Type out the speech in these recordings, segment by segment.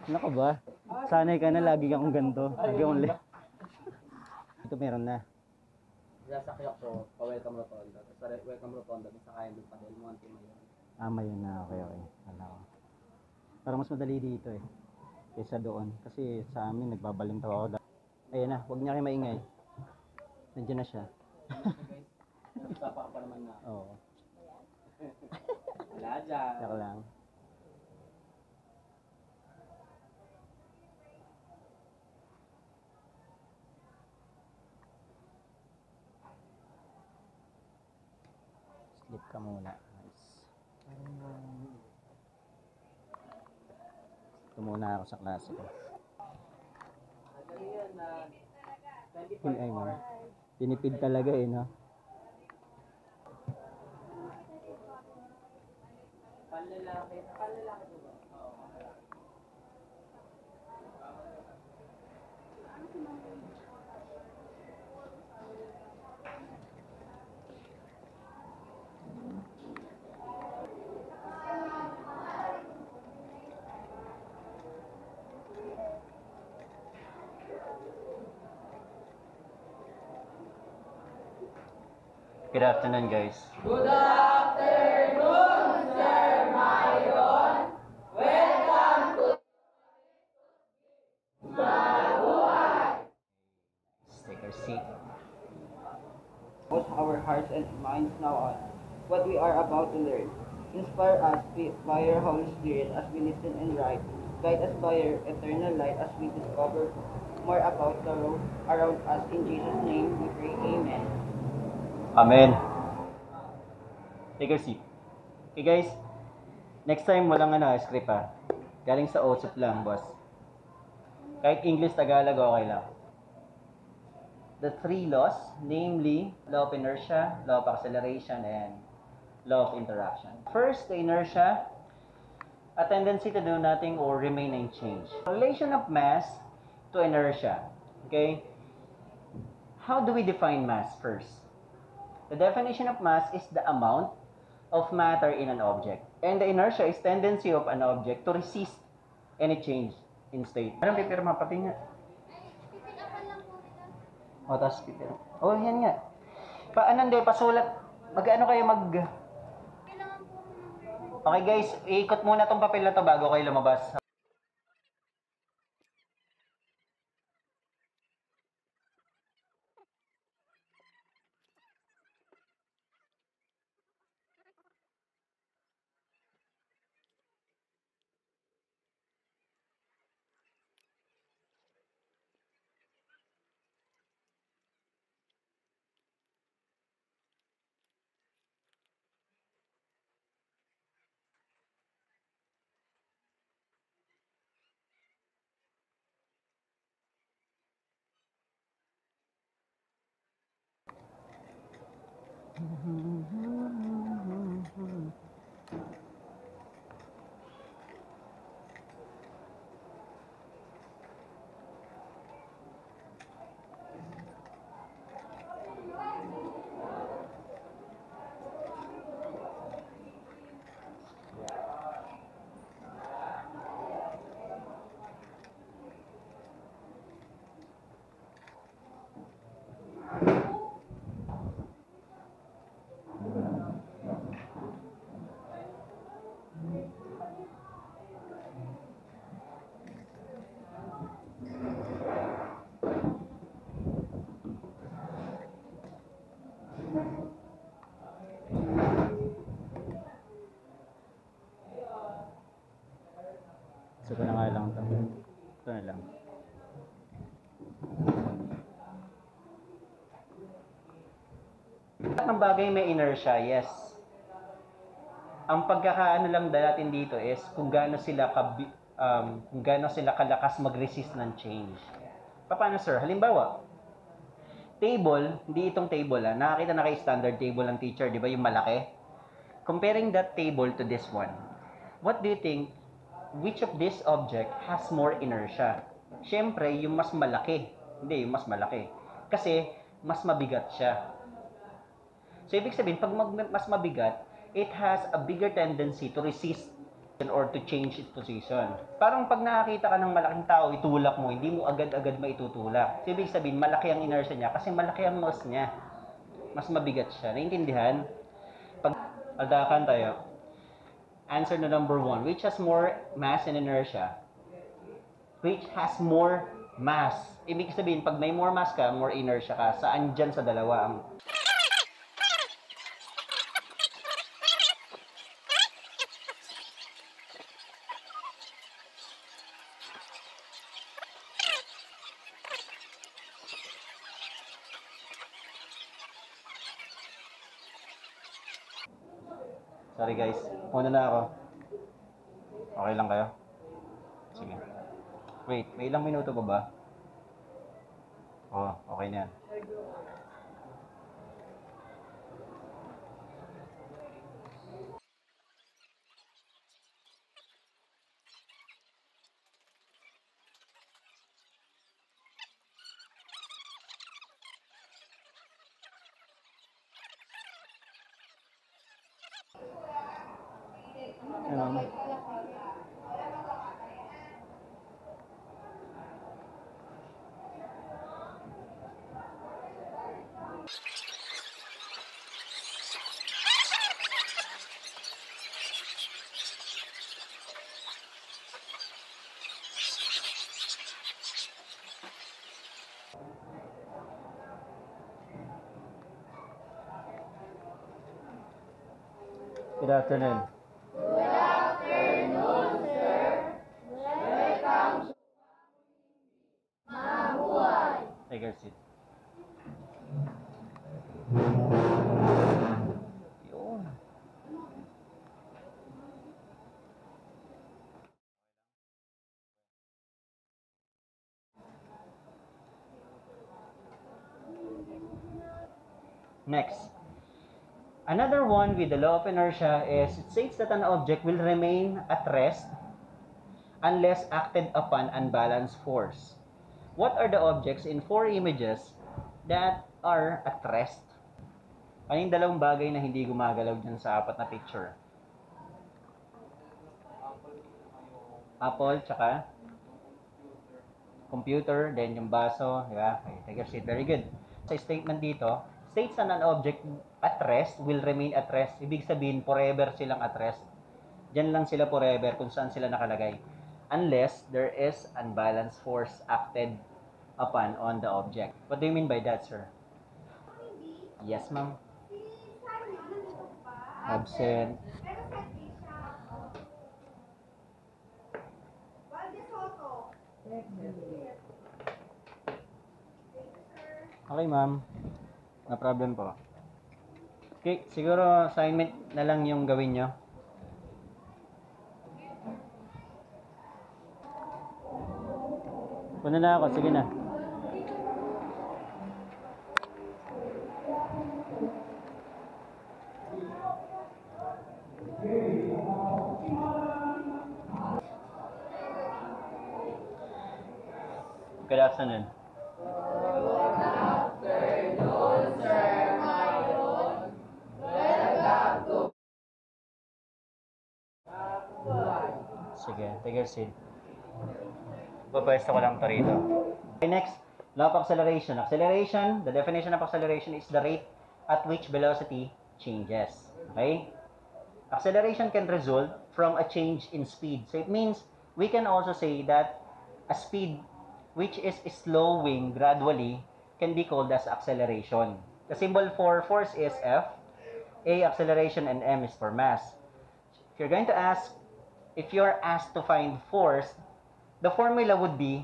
Ano ka ba? Sanay ka na, lagi kang ganito. Lagi kang ito meron na. Sasakyak ko, pa-welcome rotonda. Tapos welcome rotonda, sa kain doon pa Del Monte Mayon. Yun na. Okay. Wala ko. Parang mas madali dito eh. Kaysa doon. Kasi sa amin, nagbabalintaw ako. Ayan na, huwag niya kayo maingay. Nandiyan na siya. Usapa ka pa naman na. Oo. Wala dyan. Saka lang. Sleep ka muna. Nice. Ito muna ako sa klase ko. Ay, man. Tinipid talaga eh, no? Panlalaki po ba? Good afternoon, guys. Good afternoon, Sir Mayon. Welcome to Mabuhay. Let's take our seat. Put our hearts and minds now on what we are about to learn. Inspire us by your Holy Spirit as we listen and write. Guide us by your eternal light as we discover more about the road around us. In Jesus' name we pray. Amen. Amen. Take your seat. Okay, guys. Next time, walang script ha. Galing sa OSUP lang, boss. Kahit English, Tagalog, okay lang. The three laws, namely, law of inertia, law of acceleration, and law of interaction. First, the inertia, a tendency to do nothing or remain unchanged. Relation of mass to inertia. Okay? How do we define mass first? The definition of mass is the amount of matter in an object. And the inertia is tendency of an object to resist any change in state. Anong pipirma? Pati nga. O, tapos pipirma. O, yan nga. Paano hindi? Pasulat. Mag-ano kayo mag... Okay guys, iikot muna tong papel na to bago kayo lumabas. So, ko na nga lang ito. Ito na lang. Lahat ng bagay may inertia, yes. Ang pagkakaano lang natin dito is kung gaano sila kalakas mag-resist ng change. Paano, sir? Halimbawa, table, hindi itong table nakakita na kayo standard table ng teacher, di ba, yung malaki? Comparing that table to this one, what do you think, which of this object has more inertia? Siyempre, yung mas malaki. Hindi, yung mas malaki. Kasi, mas mabigat siya. So, ibig sabihin, pag mas mabigat, it has a bigger tendency to resist or to change its position. Parang pag nakakita ka ng malaking tao, itulak mo, hindi mo agad-agad maitutulak. So, ibig sabihin, malaki ang inertia niya kasi malaki ang mass niya. Mas mabigat siya. Naintindihan? Pag aldakan tayo, answer na number 1. Which has more mass and inertia? Which has more mass? Ibig sabihin, pag may more mass ka, more inertia ka. Saan dyan sa dalawa ang... Sorry guys, una na ako. Okay lang kayo? Sige. Wait, may ilang minuto pa ba? Oh, okay na yan. Good afternoon. Good afternoon, sir. Welcome to Mabuhay. Take your seat. Yun. Next. Another one with the law of inertia is it states that an object will remain at rest unless acted upon unbalanced force. What are the objects in 4 images that are at rest? Ano yung dalawang bagay na hindi gumagalaw dyan sa 4 na picture? Apple, tsaka computer, then yung baso, di ba? Okay, take your seat. Very good. Sa statement dito, states that an object at rest will remain at rest. Ibig sabihin, forever silang at rest. Diyan lang sila forever kung saan sila nakalagay. Unless there is unbalanced force acted upon on the object. What do you mean by that, sir? Yes, ma'am. Absent. Okay, ma'am. No problem po. Okay, siguro assignment na lang yung gawin nyo. Puna na ako, sige na. Good afternoon. Sige, take your seat. Pupwesto ko lang to rito. Okay, next, law of acceleration. Acceleration, the definition of acceleration is the rate at which velocity changes. Okay? Acceleration can result from a change in speed. So it means we can also say that a speed which is slowing gradually can be called as acceleration. The symbol for force is F, A acceleration, and M is for mass. If you're asked to find force, the formula would be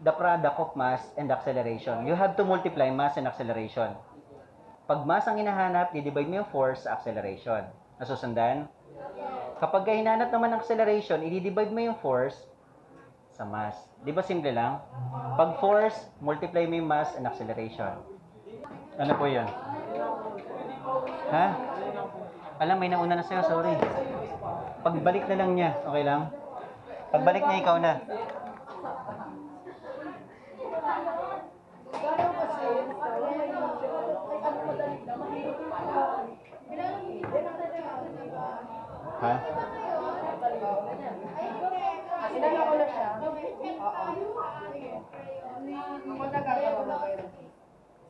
the product of mass and acceleration. You have to multiply mass and acceleration. Pag mass ang hinahanap, i-divide mo yung force sa acceleration. Nasusundan? Kapag hinanap naman ang acceleration, i-divide mo yung force sa mass. Di ba simple lang? Pag force, multiply mo yung mass and acceleration. Ano po yun? Ha? Alam, may nauna na sa'yo, sorry. Pagbalik na lang niya, okay lang? Pagbalik niya, ikaw na. Ha?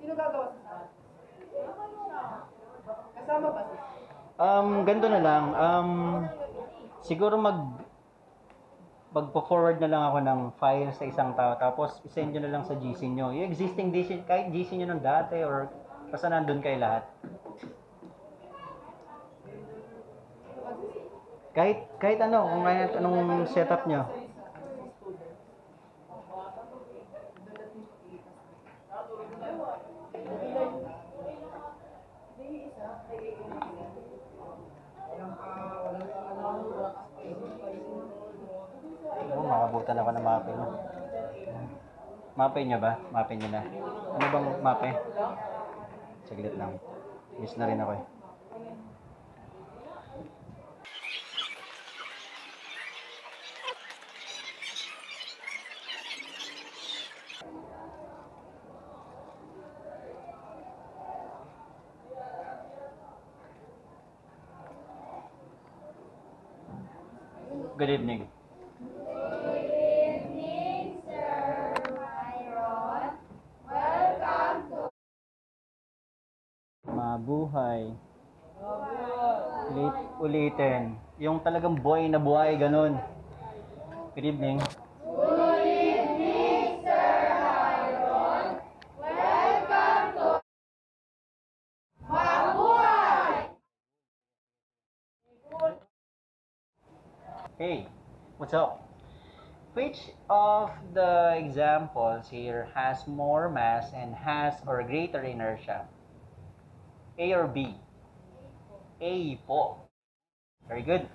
Sino gagawa sa saan? Kasama ba si Ganito na lang. Siguro magpo-forward na lang ako ng file sa isang tao, tapos isend nyo na lang sa GC nyo. Yung existing GC, kahit GC nyo ng dati, or basta nandun kayo lahat. Kahit ano, kung anong setup nyo. Makabutan ako ng mape nyo. Mape nyo ba? Mape nyo na. Ano bang mape? Saglit lang. Miss na rin ako eh. Good evening. Good evening, Sir Myron. Welcome to Mabuhay. Ulitin. Yung talagang buhay na buhay, ganun. Good evening. Good evening, Sir Myron. Welcome to Mabuhay. Hey, what's up? Which of the examples here has more mass and has or greater inertia? A or B? A po. Very good.